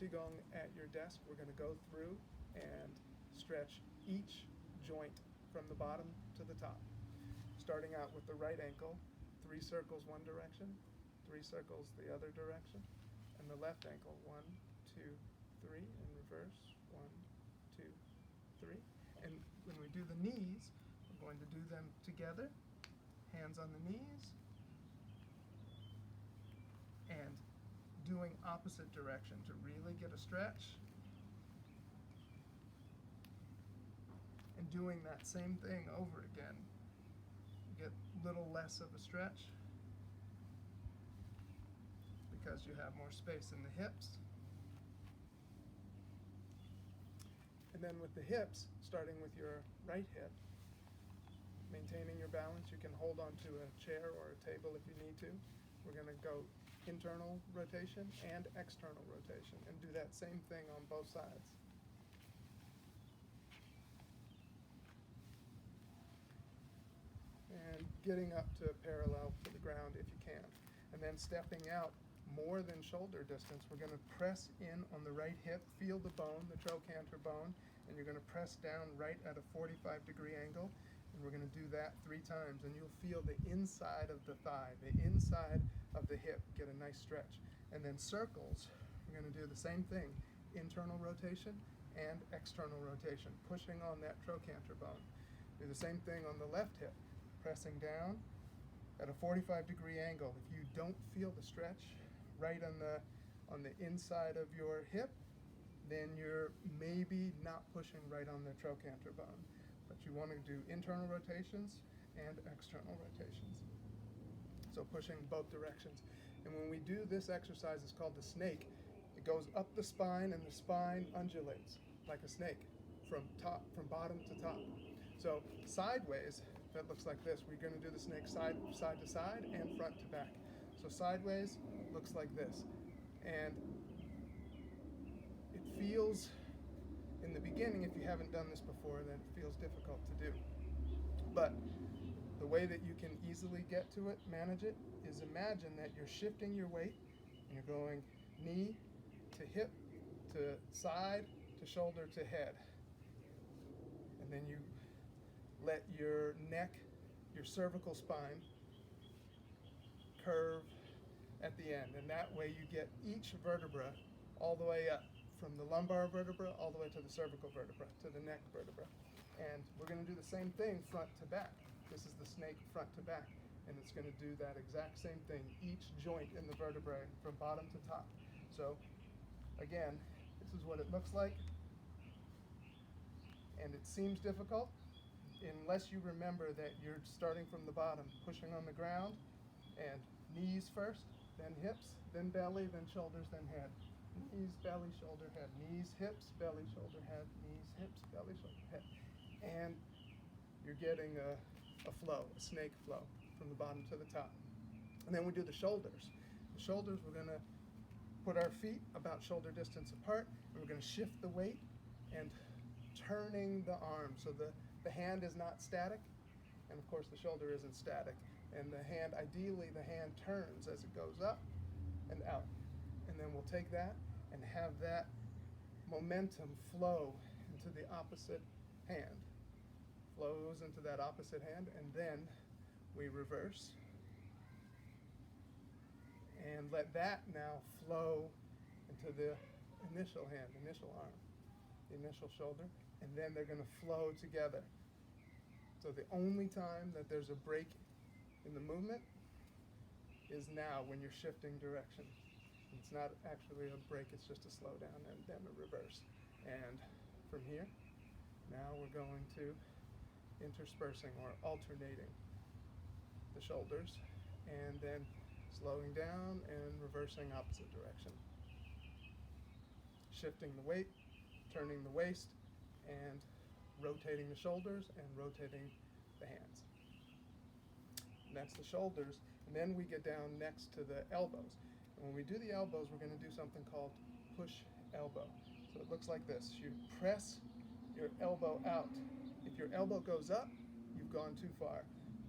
QiGong at your desk, we're going to go through and stretch each joint from the bottom to the top. Starting out with the right ankle, 3 circles one direction, 3 circles the other direction, and the left ankle, 1, 2, 3, in reverse, 1, 2, 3. And when we do the knees, we're going to do them together, hands on the knees, and doing opposite direction to really get a stretch, and doing that same thing over again. You get a little less of a stretch because you have more space in the hips. And then with the hips, starting with your right hip, maintaining your balance, you can hold onto a chair or a table if you need to. We're going to go internal rotation and external rotation and do that same thing on both sides. And getting up to parallel to the ground if you can. And then stepping out more than shoulder distance, we're going to press in on the right hip, feel the bone, the trochanter bone, and you're going to press down right at a 45-degree angle. And we're going to do that 3 times, and you'll feel the inside of the thigh, the inside of the hip get a nice stretch. And then circles, we're going to do the same thing, internal rotation and external rotation, pushing on that trochanter bone. Do the same thing on the left hip, pressing down at a 45-degree angle. If you don't feel the stretch right on the inside of your hip, then you're maybe not pushing right on the trochanter bone. But you want to do internal rotations and external rotations. So pushing both directions. And when we do this exercise, it's called the snake. It goes up the spine, and the spine undulates like a snake from bottom to top. So sideways, that looks like this. We're going to do the snake side to side and front to back. So sideways looks like this. And it feels, in the beginning, if you haven't done this before, then it feels difficult to do. But the way that you can easily get to it, manage it, is imagine that you're shifting your weight and you're going knee to hip to side to shoulder to head. And then you let your neck, your cervical spine, curve at the end. And that way you get each vertebra all the way up, from the lumbar vertebra all the way to the cervical vertebra, to the neck vertebra. And we're going to do the same thing front to back. This is the snake front to back. And it's going to do that exact same thing, each joint in the vertebrae from bottom to top. So again, this is what it looks like. And it seems difficult unless you remember that you're starting from the bottom, pushing on the ground, and knees first, then hips, then belly, then shoulders, then head. Knees, belly, shoulder, head. Knees, hips, belly, shoulder, head. Knees, hips, belly, shoulder, head. And you're getting a flow, a snake flow from the bottom to the top. And then we do the shoulders. The shoulders, we're going to put our feet about shoulder distance apart, and we're going to shift the weight and turning the arm. So the hand is not static, and of course the shoulder isn't static. And the hand, ideally the hand turns as it goes up and out. And then we'll take that and have that momentum flow into the opposite hand. Flows into that opposite hand, and then we reverse. And let that now flow into the initial hand, initial arm, the initial shoulder, and then they're going to flow together. So the only time that there's a break in the movement is now when you're shifting direction. It's not actually a break, it's just a slow down and then a reverse. And from here, now we're going to interspersing or alternating the shoulders and then slowing down and reversing opposite direction. Shifting the weight, turning the waist, and rotating the shoulders and rotating the hands. And that's the shoulders. And then we get down next to the elbows. And when we do the elbows, we're going to do something called push elbow. So it looks like this. You press your elbow out. If your elbow goes up, you've gone too far.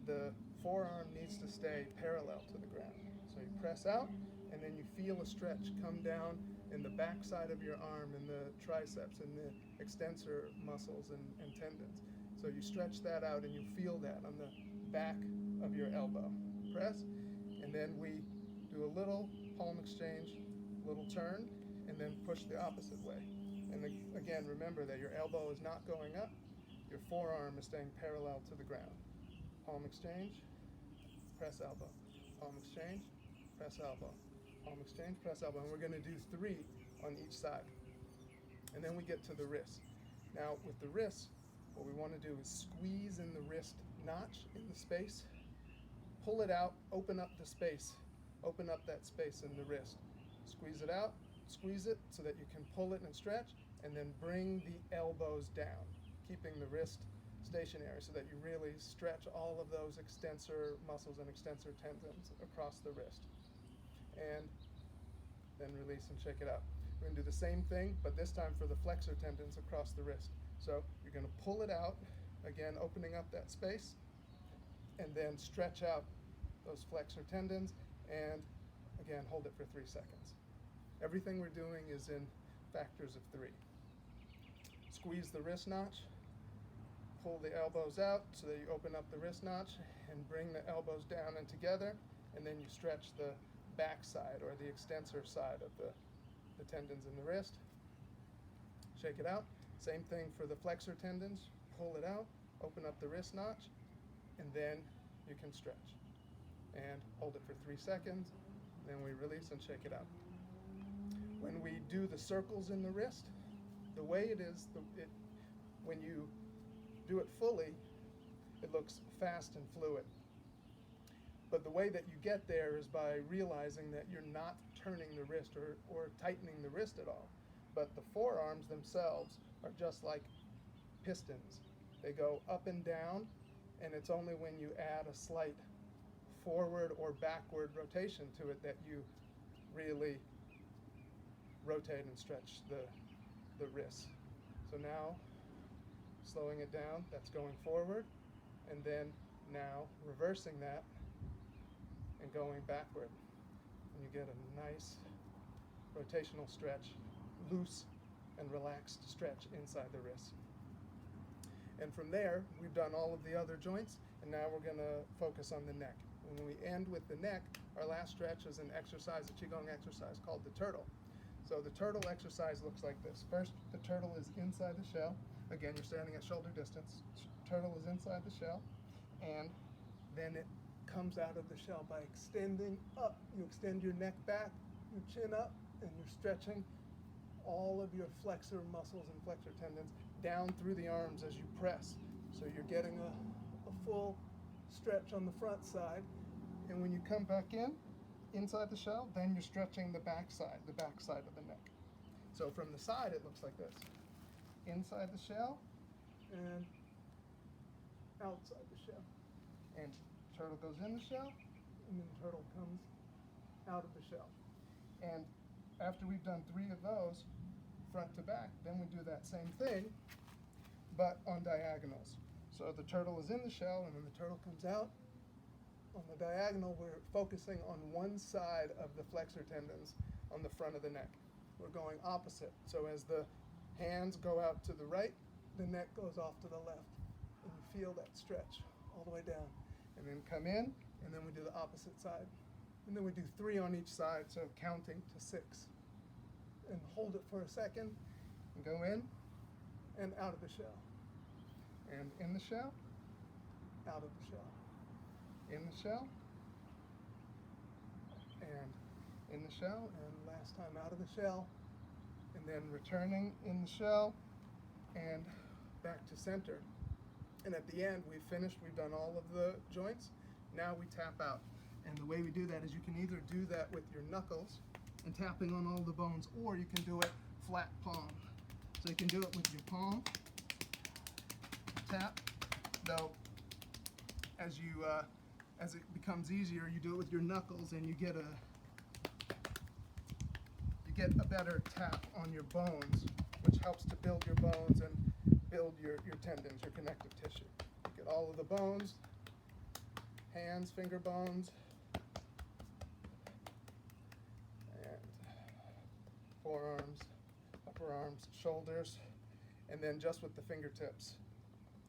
The forearm needs to stay parallel to the ground. So you press out and then you feel a stretch come down in the back side of your arm, in the triceps, and the extensor muscles and tendons. So you stretch that out and you feel that on the back of your elbow. Press, and then we do a little palm exchange, little turn, and then push the opposite way. And again, remember that your elbow is not going up, your forearm is staying parallel to the ground. Palm exchange, press elbow. Palm exchange, press elbow. Palm exchange, press elbow. And we're going to do 3 on each side. And then we get to the wrist. Now with the wrist, what we want to do is squeeze in the wrist notch in the space, pull it out, open up the space, open up that space in the wrist. Squeeze it out, squeeze it so that you can pull it and stretch, and then bring the elbows down, keeping the wrist stationary so that you really stretch all of those extensor muscles and extensor tendons across the wrist. And then release and shake it out. We're going to do the same thing, but this time for the flexor tendons across the wrist. So you're going to pull it out, again opening up that space, and then stretch out those flexor tendons, and again hold it for 3 seconds. Everything we're doing is in factors of 3. Squeeze the wrist notch, pull the elbows out so that you open up the wrist notch and bring the elbows down and together, and then you stretch the back side or the extensor side of the tendons in the wrist. Shake it out. Same thing for the flexor tendons. Pull it out, open up the wrist notch, and then you can stretch. And hold it for 3 seconds, then we release and shake it out. When we do the circles in the wrist, the way it is, when you do it fully, it looks fast and fluid. But the way that you get there is by realizing that you're not turning the wrist or tightening the wrist at all. But the forearms themselves are just like pistons. They go up and down, and it's only when you add a slight forward or backward rotation to it that you really rotate and stretch the wrists. So now, slowing it down, that's going forward, and then now reversing that and going backward. And you get a nice rotational stretch, loose and relaxed stretch inside the wrist. And from there, we've done all of the other joints, and now we're going to focus on the neck. When we end with the neck, our last stretch is an exercise, a QiGong exercise called the turtle. So the turtle exercise looks like this. First, the turtle is inside the shell. Again, you're standing at shoulder distance. Turtle is inside the shell, and then it comes out of the shell by extending up. You extend your neck back, your chin up, and you're stretching all of your flexor muscles and flexor tendons down through the arms as you press. So you're getting a full stretch on the front side. And when you come back inside the shell, then you're stretching the back side of the neck. So from the side, it looks like this. Inside the shell and outside the shell. And turtle goes in the shell, and then turtle comes out of the shell. And after we've done 3 of those, front to back, then we do that same thing, but on diagonals. So the turtle is in the shell, and when the turtle comes out, on the diagonal, we're focusing on one side of the flexor tendons on the front of the neck. We're going opposite. So as the hands go out to the right, the neck goes off to the left. And you feel that stretch all the way down. And then come in, and then we do the opposite side. And then we do 3 on each side, so counting to 6. And hold it for a second, and go in, and out of the shell. And in the shell, out of the shell. In the shell, and in the shell, and last time out of the shell, and then returning in the shell, and back to center. And at the end, we've finished, we've done all of the joints. Now we tap out. And the way we do that is you can either do that with your knuckles and tapping on all the bones, or you can do it flat palm. So you can do it with your palm, tap, though as it becomes easier, you do it with your knuckles, and you get a better tap on your bones, which helps to build your bones and build your tendons, your connective tissue. You get all of the bones, hands, finger bones, forearms, shoulders, and then just with the fingertips,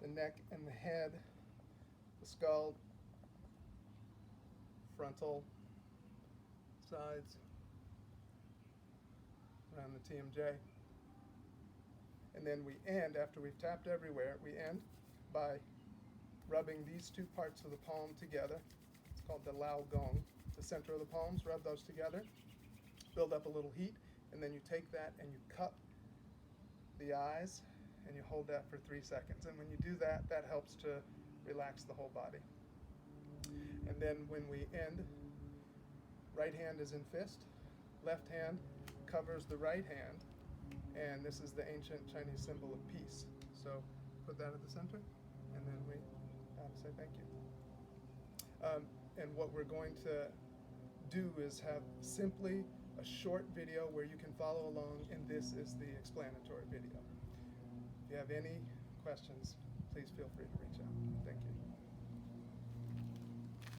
the neck and the head, the skull, frontal, sides, around the TMJ. And then we end, after we've tapped everywhere, we end by rubbing these two parts of the palm together. It's called the Lao Gong. The center of the palms, rub those together, build up a little heat, and then you take that and you cup the eyes and you hold that for 3 seconds. And when you do that, that helps to relax the whole body. And then when we end, right hand is in fist, left hand covers the right hand, and this is the ancient Chinese symbol of peace. So put that at the center, and then we say thank you. And what we're going to do is have simply a short video where you can follow along, and this is the explanatory video. If you have any questions, please feel free to reach out.